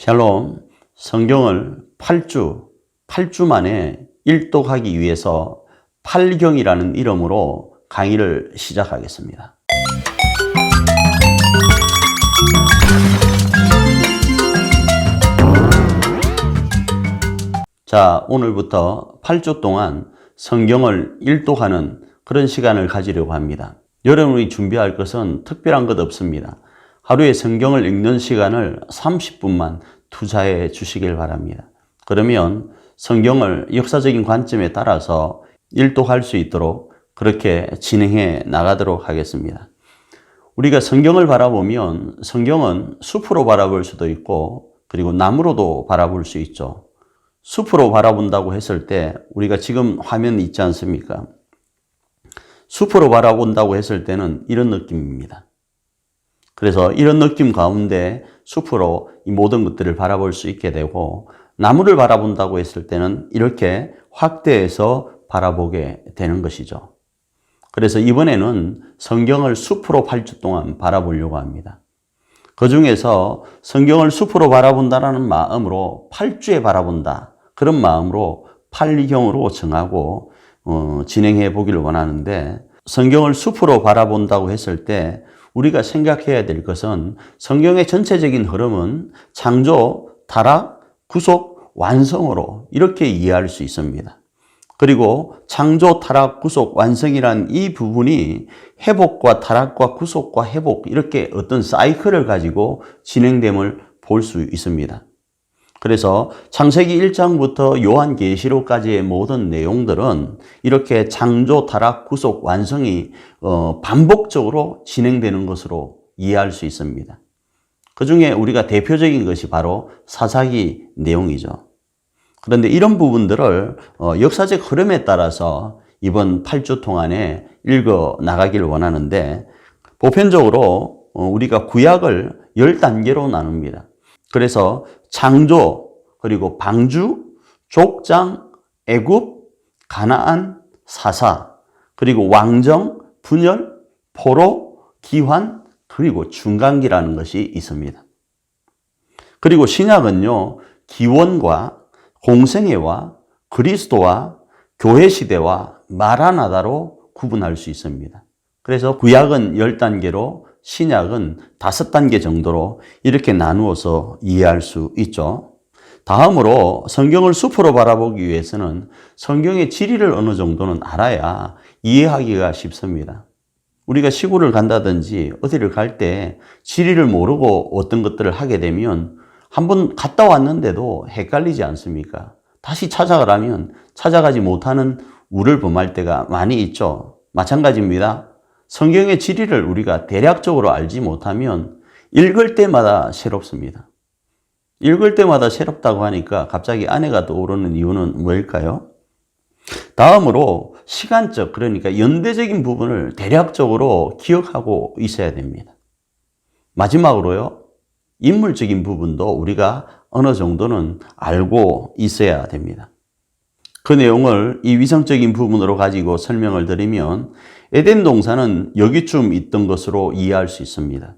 샬롬, 성경을 8주 만에 일독하기 위해서 팔경이라는 이름으로 강의를 시작하겠습니다. 자, 오늘부터 8주 동안 성경을 일독하는 그런 시간을 가지려고 합니다. 여러분이 준비할 것은 특별한 것 없습니다. 하루에 성경을 읽는 시간을 30분만 투자해 주시길 바랍니다. 그러면 성경을 역사적인 관점에 따라서 일독할 수 있도록 그렇게 진행해 나가도록 하겠습니다. 우리가 성경을 바라보면 성경은 숲으로 바라볼 수도 있고 그리고 나무로도 바라볼 수 있죠. 숲으로 바라본다고 했을 때 우리가 지금 화면 있지 않습니까? 숲으로 바라본다고 했을 때는 이런 느낌입니다. 그래서 이런 느낌 가운데 숲으로 이 모든 것들을 바라볼 수 있게 되고, 나무를 바라본다고 했을 때는 이렇게 확대해서 바라보게 되는 것이죠. 그래서 이번에는 성경을 숲으로 8주 동안 바라보려고 합니다. 그 중에서 성경을 숲으로 바라본다라는 마음으로 8주에 바라본다, 그런 마음으로 팔경으로 정하고 진행해 보기를 원하는데, 성경을 숲으로 바라본다고 했을 때 우리가 생각해야 될 것은 성경의 전체적인 흐름은 창조, 타락, 구속, 완성으로 이렇게 이해할 수 있습니다. 그리고 창조, 타락, 구속, 완성이란 이 부분이 회복과 타락과 구속과 회복, 이렇게 어떤 사이클을 가지고 진행됨을 볼 수 있습니다. 그래서 창세기 1장부터 요한계시록까지의 모든 내용들은 이렇게 창조, 타락, 구속, 완성이 반복적으로 진행되는 것으로 이해할 수 있습니다. 그 중에 우리가 대표적인 것이 바로 사사기 내용이죠. 그런데 이런 부분들을 역사적 흐름에 따라서 이번 8주 동안에 읽어 나가기를 원하는데, 보편적으로 우리가 구약을 10단계로 나눕니다. 그래서 창조, 그리고 방주, 족장, 애굽, 가나안, 사사, 그리고 왕정, 분열, 포로, 기환, 그리고 중간기라는 것이 있습니다. 그리고 신약은요, 기원과 공생애와 그리스도와 교회 시대와 마라나다로 구분할 수 있습니다. 그래서 구약은 10단계로 신약은 5단계 정도로 이렇게 나누어서 이해할 수 있죠. 다음으로 성경을 숲으로 바라보기 위해서는 성경의 지리를 어느 정도는 알아야 이해하기가 쉽습니다. 우리가 시골을 간다든지 어디를 갈 때 지리를 모르고 어떤 것들을 하게 되면 한번 갔다 왔는데도 헷갈리지 않습니까? 다시 찾아가라면 찾아가지 못하는 우를 범할 때가 많이 있죠. 마찬가지입니다. 성경의 지리를 우리가 대략적으로 알지 못하면 읽을 때마다 새롭습니다. 읽을 때마다 새롭다고 하니까 갑자기 아내가 떠오르는 이유는 뭘까요? 다음으로 시간적, 그러니까 연대적인 부분을 대략적으로 기억하고 있어야 됩니다. 마지막으로요, 인물적인 부분도 우리가 어느 정도는 알고 있어야 됩니다. 그 내용을 이 위성적인 부분으로 가지고 설명을 드리면, 에덴 동산은 여기쯤 있던 것으로 이해할 수 있습니다.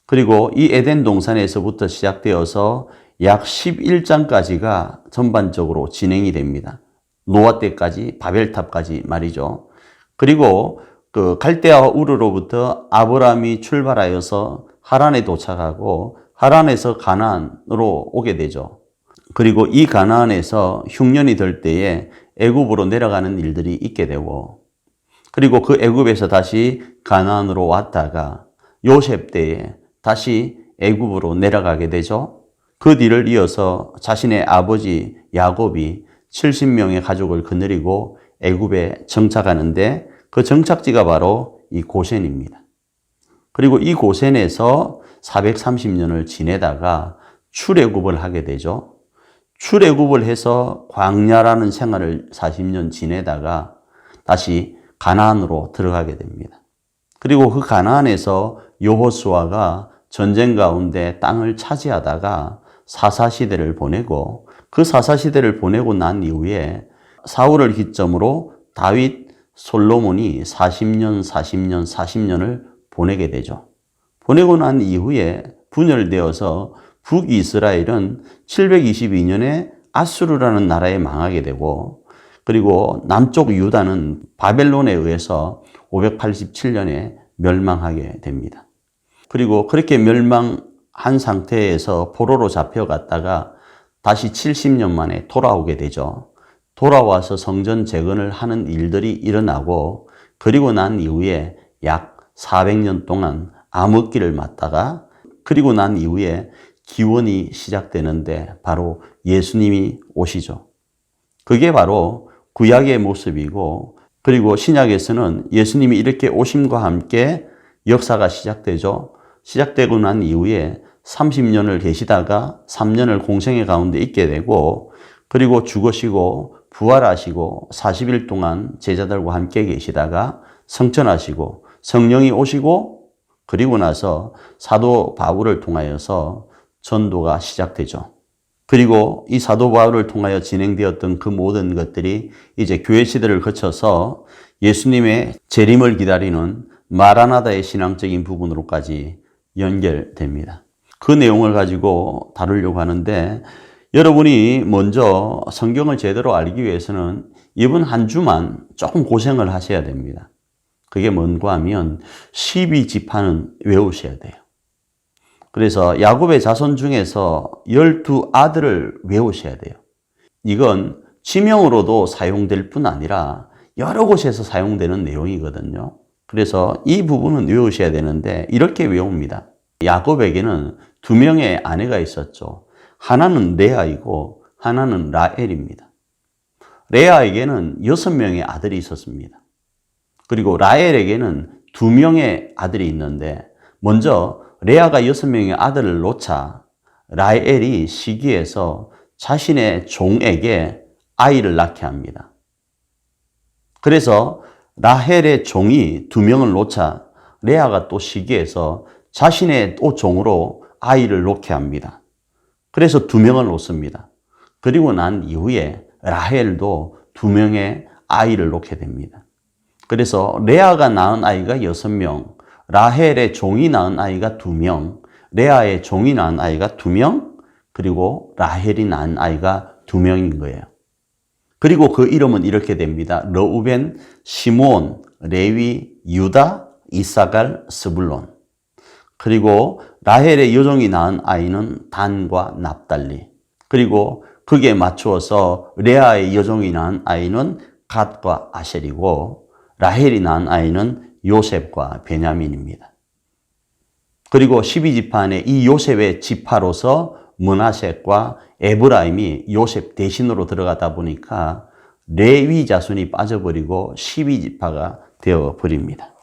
그리고 이 에덴 동산에서부터 시작되어서 약 11장까지가 전반적으로 진행이 됩니다. 노아 때까지, 바벨탑까지 말이죠. 그리고 그 갈대아와 우르로부터 아브라함이 출발하여서 하란에 도착하고 하란에서 가나안으로 오게 되죠. 그리고 이 가나안에서 흉년이 될 때에 애굽으로 내려가는 일들이 있게 되고, 그리고 그 애굽에서 다시 가나안으로 왔다가 요셉 때에 다시 애굽으로 내려가게 되죠. 그 뒤를 이어서 자신의 아버지 야곱이 70명의 가족을 거느리고 애굽에 정착하는데, 그 정착지가 바로 이 고센입니다. 그리고 이 고센에서 430년을 지내다가 출애굽을 하게 되죠. 출애굽을 해서 광야라는 생활을 40년 지내다가 다시 가나안으로 들어가게 됩니다. 그리고 그 가나안에서 여호수아가 전쟁 가운데 땅을 차지하다가 사사시대를 보내고, 그 사사시대를 보내고 난 이후에 사울을 기점으로 다윗, 솔로몬이 40년을 보내게 되죠. 보내고 난 이후에 분열되어서 북이스라엘은 722년에 아수르라는 나라에 망하게 되고, 그리고 남쪽 유다는 바벨론에 의해서 587년에 멸망하게 됩니다. 그리고 그렇게 멸망한 상태에서 포로로 잡혀갔다가 다시 70년 만에 돌아오게 되죠. 돌아와서 성전 재건을 하는 일들이 일어나고, 그리고 난 이후에 약 400년 동안 암흑기를 맞다가, 그리고 난 이후에 기원이 시작되는데 바로 예수님이 오시죠. 그게 바로 구약의 모습이고, 그리고 신약에서는 예수님이 이렇게 오심과 함께 역사가 시작되죠. 시작되고 난 이후에 30년을 계시다가 3년을 공생의 가운데 있게 되고, 그리고 죽으시고 부활하시고 40일 동안 제자들과 함께 계시다가 성천하시고 성령이 오시고, 그리고 나서 사도 바울을 통하여서 전도가 시작되죠. 그리고 이 사도 바울을 통하여 진행되었던 그 모든 것들이 이제 교회 시대를 거쳐서 예수님의 재림을 기다리는 마라나다의 신앙적인 부분으로까지 연결됩니다. 그 내용을 가지고 다루려고 하는데, 여러분이 먼저 성경을 제대로 알기 위해서는 이번 한 주만 조금 고생을 하셔야 됩니다. 그게 뭔가 하면 12지파는 외우셔야 돼요. 그래서 야곱의 자손 중에서 12아들을 외우셔야 돼요. 이건 지명으로도 사용될 뿐 아니라 여러 곳에서 사용되는 내용이거든요. 그래서 이 부분은 외우셔야 되는데 이렇게 외웁니다. 야곱에게는 2명의 아내가 있었죠. 하나는 레아이고 하나는 라헬입니다. 레아에게는 6명의 아들이 있었습니다. 그리고 라헬에게는 2명의 아들이 있는데, 먼저 레아가 6명의 아들을 놓자 라헬이 시기해서 자신의 종에게 아이를 낳게 합니다. 그래서 라헬의 종이 2명을 놓자 레아가 또 시기해서 자신의 또 종으로 아이를 놓게 합니다. 그래서 2명을 놓습니다. 그리고 난 이후에 라헬도 2명의 아이를 놓게 됩니다. 그래서 레아가 낳은 아이가 6명, 라헬의 종이 낳은 아이가 2명, 레아의 종이 낳은 아이가 2명, 그리고 라헬이 낳은 아이가 2명인 거예요. 그리고 그 이름은 이렇게 됩니다. 르우벤, 시므온, 레위, 유다, 이사갈, 스불론. 그리고 라헬의 여종이 낳은 아이는 단과 납달리. 그리고 그게 맞추어서 레아의 여종이 낳은 아이는 갓과 아셀이고, 라헬이 낳은 아이는 요셉과 베냐민입니다. 그리고 12지파 안에 이 요셉의 지파로서 므낫셋과 에브라임이 요셉 대신으로 들어가다 보니까 레위 자손이 빠져버리고 12지파가 되어버립니다.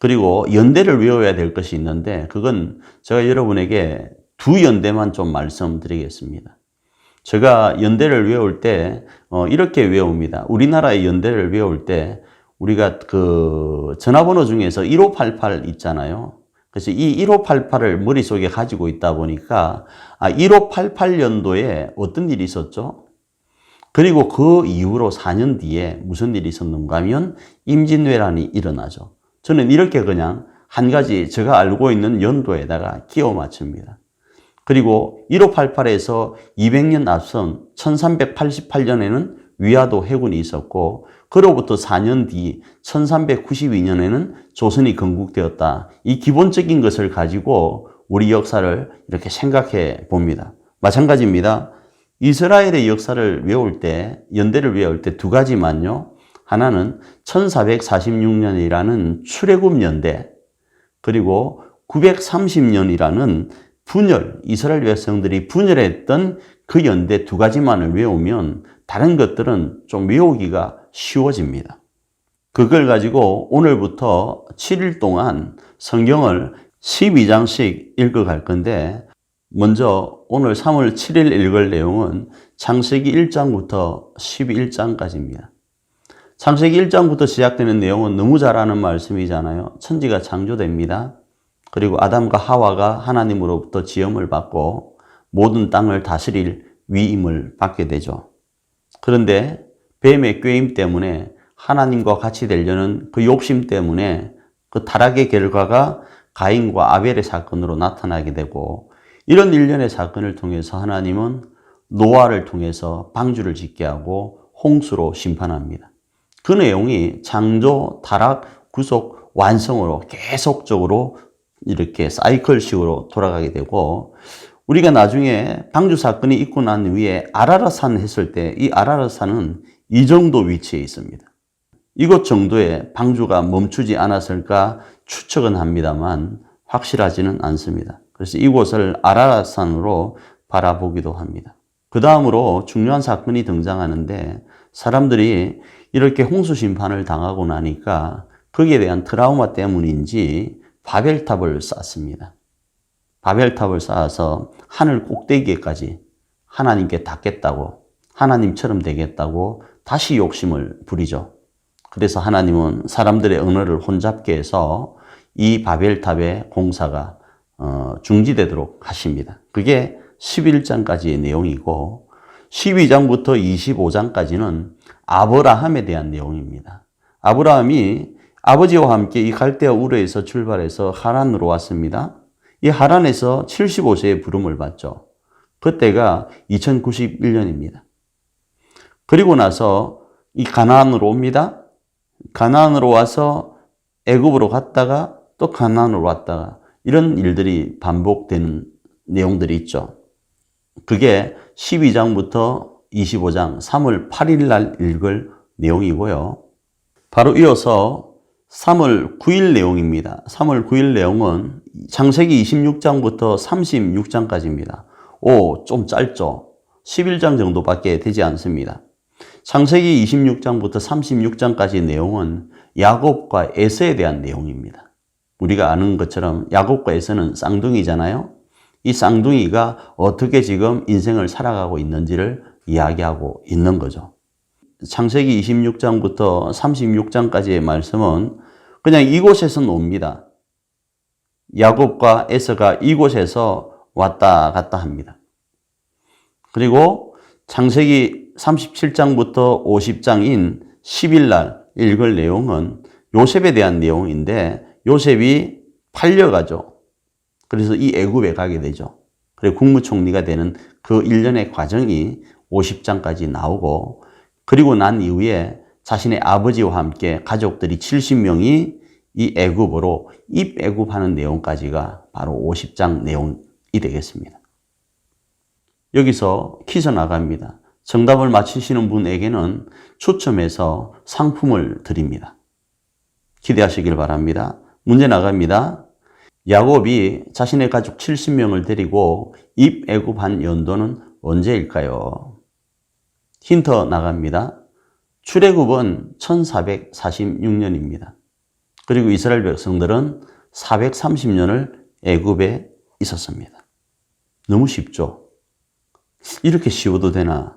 그리고 연대를 외워야 될 것이 있는데, 그건 제가 여러분에게 2연대만 좀 말씀드리겠습니다. 제가 연대를 외울 때 이렇게 외웁니다. 우리나라의 연대를 외울 때 우리가 그 전화번호 중에서 1588 있잖아요. 그래서 이 1588을 머릿속에 가지고 있다 보니까 1588년도에 어떤 일이 있었죠? 그리고 그 이후로 4년 뒤에 무슨 일이 있었는가 하면 임진왜란이 일어나죠. 저는 이렇게 그냥 한 가지 제가 알고 있는 연도에다가 끼워 맞춥니다. 그리고 1588에서 200년 앞선 1388년에는 위화도 해군이 있었고, 그로부터 4년 뒤 1392년에는 조선이 건국되었다. 이 기본적인 것을 가지고 우리 역사를 이렇게 생각해 봅니다. 마찬가지입니다. 이스라엘의 역사를 외울 때, 연대를 외울 때 2가지만요. 하나는 1446년이라는 출애굽 연대, 그리고 930년이라는 분열, 이스라엘 백성들이 분열했던 그 연대 2가지만을 외우면 다른 것들은 좀 외우기가 쉬워집니다. 그걸 가지고 오늘부터 7일 동안 성경을 12장씩 읽어갈 건데, 먼저 오늘 3월 7일 읽을 내용은 창세기 1장부터 11장까지입니다. 창세기 1장부터 시작되는 내용은 너무 잘 아는 말씀이잖아요. 천지가 창조됩니다. 그리고 아담과 하와가 하나님으로부터 지음을 받고 모든 땅을 다스릴 위임을 받게 되죠. 그런데 뱀의 꾀임 때문에 하나님과 같이 되려는 그 욕심 때문에 그 타락의 결과가 가인과 아벨의 사건으로 나타나게 되고, 이런 일련의 사건을 통해서 하나님은 노아를 통해서 방주를 짓게 하고 홍수로 심판합니다. 그 내용이 창조, 타락, 구속, 완성으로 계속적으로 이렇게 사이클식으로 돌아가게 되고, 우리가 나중에 방주 사건이 있고 난 후에 아라랏산 했을 때 이 아라랏산은 이 정도 위치에 있습니다. 이곳 정도에 방주가 멈추지 않았을까 추측은 합니다만 확실하지는 않습니다. 그래서 이곳을 아라랏산으로 바라보기도 합니다. 그 다음으로 중요한 사건이 등장하는데, 사람들이 이렇게 홍수 심판을 당하고 나니까 거기에 대한 트라우마 때문인지 바벨탑을 쌓습니다. 바벨탑을 쌓아서 하늘 꼭대기에까지 하나님께 닿겠다고, 하나님처럼 되겠다고 다시 욕심을 부리죠. 그래서 하나님은 사람들의 언어를 혼잡게 해서 이 바벨탑의 공사가 중지되도록 하십니다. 그게 11장까지의 내용이고, 12장부터 25장까지는 아브라함에 대한 내용입니다. 아브라함이 아버지와 함께 이 갈대아 우르에서 출발해서 하란으로 왔습니다. 이 하란에서 75세의 부름을 받죠. 그때가 2091년입니다. 그리고 나서 이 가나안으로 옵니다. 가나안으로 와서 애굽으로 갔다가 또 가나안으로 왔다가 이런 일들이 반복되는 내용들이 있죠. 그게 12장부터 25장 3월 8일 날 읽을 내용이고요. 바로 이어서 3월 9일 내용입니다. 3월 9일 내용은 창세기 26장부터 36장까지입니다. 좀 짧죠. 11장 정도밖에 되지 않습니다. 창세기 26장부터 36장까지 내용은 야곱과 에서에 대한 내용입니다. 우리가 아는 것처럼 야곱과 에서는 쌍둥이잖아요. 이 쌍둥이가 어떻게 지금 인생을 살아가고 있는지를 이야기하고 있는 거죠. 창세기 26장부터 36장까지의 말씀은 그냥 이곳에서 놉니다. 야곱과 에서가 이곳에서 왔다 갔다 합니다. 그리고 창세기 37장부터 50장인 10일 날 읽을 내용은 요셉에 대한 내용인데, 요셉이 팔려가죠. 그래서 이 애굽에 가게 되죠. 그리고 국무총리가 되는 그 일련의 과정이 50장까지 나오고, 그리고 난 이후에 자신의 아버지와 함께 가족들이 70명이 이 애굽으로 입애굽하는 내용까지가 바로 50장 내용이 되겠습니다. 여기서 퀴즈 나갑니다. 정답을 맞히시는 분에게는 추첨해서 상품을 드립니다. 기대하시길 바랍니다. 문제 나갑니다. 야곱이 자신의 가족 70명을 데리고 입애굽한 연도는 언제일까요? 힌트 나갑니다. 출애굽은 1446년입니다. 그리고 이스라엘 백성들은 430년을 애굽에 있었습니다. 너무 쉽죠? 이렇게 쉬워도 되나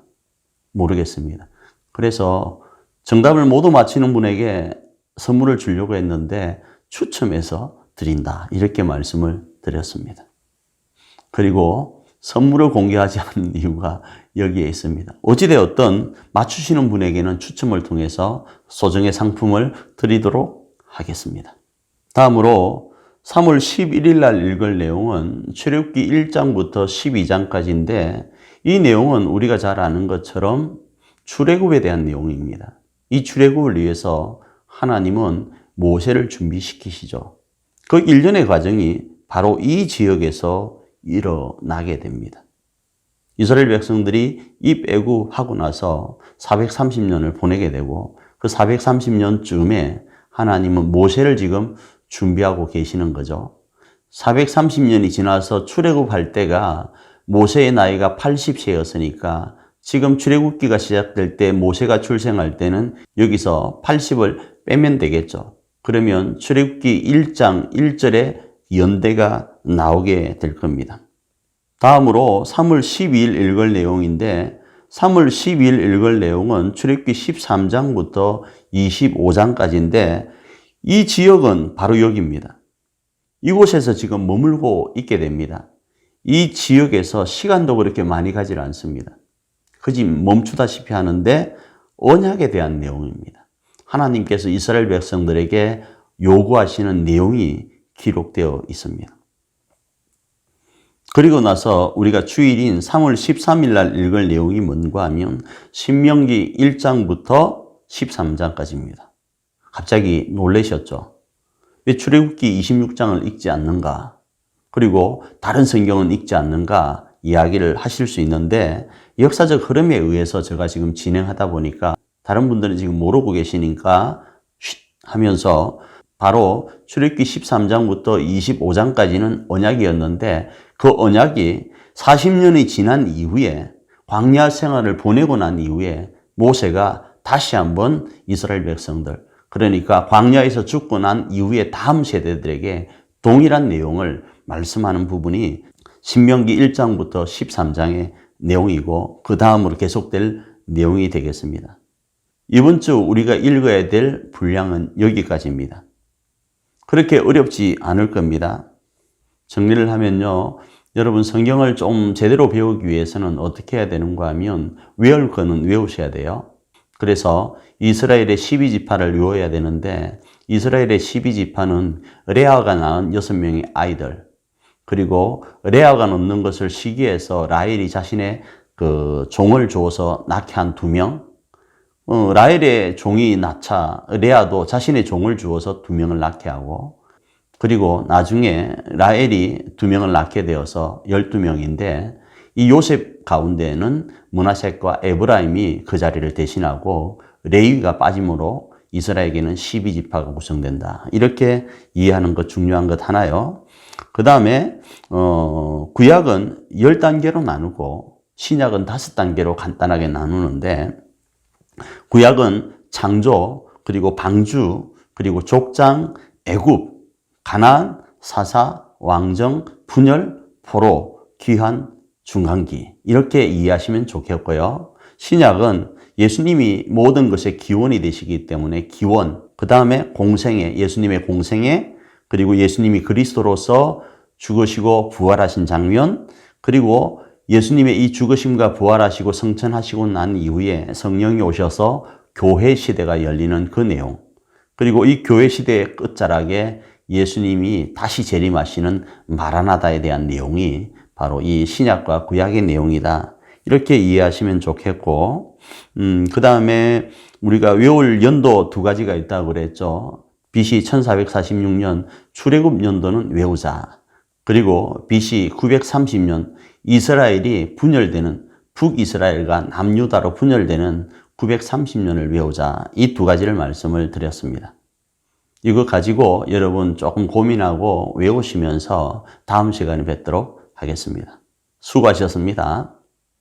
모르겠습니다. 그래서 정답을 모두 맞히는 분에게 선물을 주려고 했는데 추첨해서 드린다, 이렇게 말씀을 드렸습니다. 그리고 선물을 공개하지 않는 이유가 여기에 있습니다. 어찌되었든 맞추시는 분에게는 추첨을 통해서 소정의 상품을 드리도록 하겠습니다. 다음으로 3월 11일 날 읽을 내용은 출애굽기 1장부터 12장까지인데, 이 내용은 우리가 잘 아는 것처럼 출애굽에 대한 내용입니다. 이 출애굽을 위해서 하나님은 모세를 준비시키시죠. 그 일련의 과정이 바로 이 지역에서 일어나게 됩니다. 이스라엘 백성들이 입애굽하고 나서 430년을 보내게 되고, 그 430년쯤에 하나님은 모세를 지금 준비하고 계시는 거죠. 430년이 지나서 출애굽할 때가 모세의 나이가 80세였으니까 지금 출애굽기가 시작될 때 모세가 출생할 때는 여기서 80을 빼면 되겠죠. 그러면 출애굽기 1장 1절에 연대가 나오게 될 겁니다. 다음으로 3월 12일 읽을 내용인데, 3월 12일 읽을 내용은 출애굽기 13장부터 25장까지인데, 이 지역은 바로 여기입니다. 이곳에서 지금 머물고 있게 됩니다. 이 지역에서 시간도 그렇게 많이 가지 않습니다. 그지 멈추다시피 하는데 언약에 대한 내용입니다. 하나님께서 이스라엘 백성들에게 요구하시는 내용이 기록되어 있습니다. 그리고 나서 우리가 주일인 3월 13일 날 읽을 내용이 뭔가 하면 신명기 1장부터 13장까지입니다. 갑자기 놀라셨죠? 왜 출애굽기 26장을 읽지 않는가? 그리고 다른 성경은 읽지 않는가? 이야기를 하실 수 있는데 역사적 흐름에 의해서 제가 지금 진행하다 보니까 다른 분들은 지금 모르고 계시니까 쉿 하면서 바로 출애굽기 13장부터 25장까지는 언약이었는데 그 언약이 40년이 지난 이후에 광야 생활을 보내고 난 이후에 모세가 다시 한번 이스라엘 백성들, 그러니까 광야에서 죽고 난 이후에 다음 세대들에게 동일한 내용을 말씀하는 부분이 신명기 1장부터 13장의 내용이고 그 다음으로 계속될 내용이 되겠습니다. 이번 주 우리가 읽어야 될 분량은 여기까지입니다. 그렇게 어렵지 않을 겁니다. 정리를 하면요. 여러분 성경을 좀 제대로 배우기 위해서는 어떻게 해야 되는가 하면 외울 거는 외우셔야 돼요. 그래서 이스라엘의 12지파를 외워야 되는데 이스라엘의 12지파는 레아가 낳은 6명의 아이들, 그리고 레아가 놓는 것을 시기해서 라헬이 자신의 그 종을 주어서 낳게 한 2명, 라헬의 종이 낳자 레아도 자신의 종을 주어서 2명을 낳게 하고, 그리고 나중에 라헬이 2명을 낳게 되어서 12명인데 이 요셉 가운데는 므낫셋과 에브라임이 그 자리를 대신하고 레위가 빠짐으로 이스라엘에게는 12지파가 구성된다. 이렇게 이해하는 것 중요한 것 하나요. 그 다음에 구약은 10단계로 나누고 신약은 5단계로 간단하게 나누는데 구약은 창조, 그리고 방주, 그리고 족장, 애굽, 가나안, 사사, 왕정, 분열, 포로, 귀환, 중간기 이렇게 이해하시면 좋겠고요. 신약은 예수님이 모든 것의 기원이 되시기 때문에 기원, 그 다음에 공생애, 예수님의 공생애, 그리고 예수님이 그리스도로서 죽으시고 부활하신 장면, 그리고 예수님의 이 죽으심과 부활하시고 성천하시고 난 이후에 성령이 오셔서 교회 시대가 열리는 그 내용, 그리고 이 교회 시대의 끝자락에 예수님이 다시 재림하시는 마라나다에 대한 내용이 바로 이 신약과 구약의 내용이다. 이렇게 이해하시면 좋겠고, 그 다음에 우리가 외울 연도 2가지가 있다고 그랬죠. BC 1446년 출애굽 연도는 외우자. 그리고 BC 930년 이스라엘이 분열되는 북이스라엘과 남유다로 분열되는 930년을 외우자. 이 2가지를 말씀을 드렸습니다. 이거 가지고 여러분 조금 고민하고 외우시면서 다음 시간에 뵙도록 하겠습니다. 수고하셨습니다.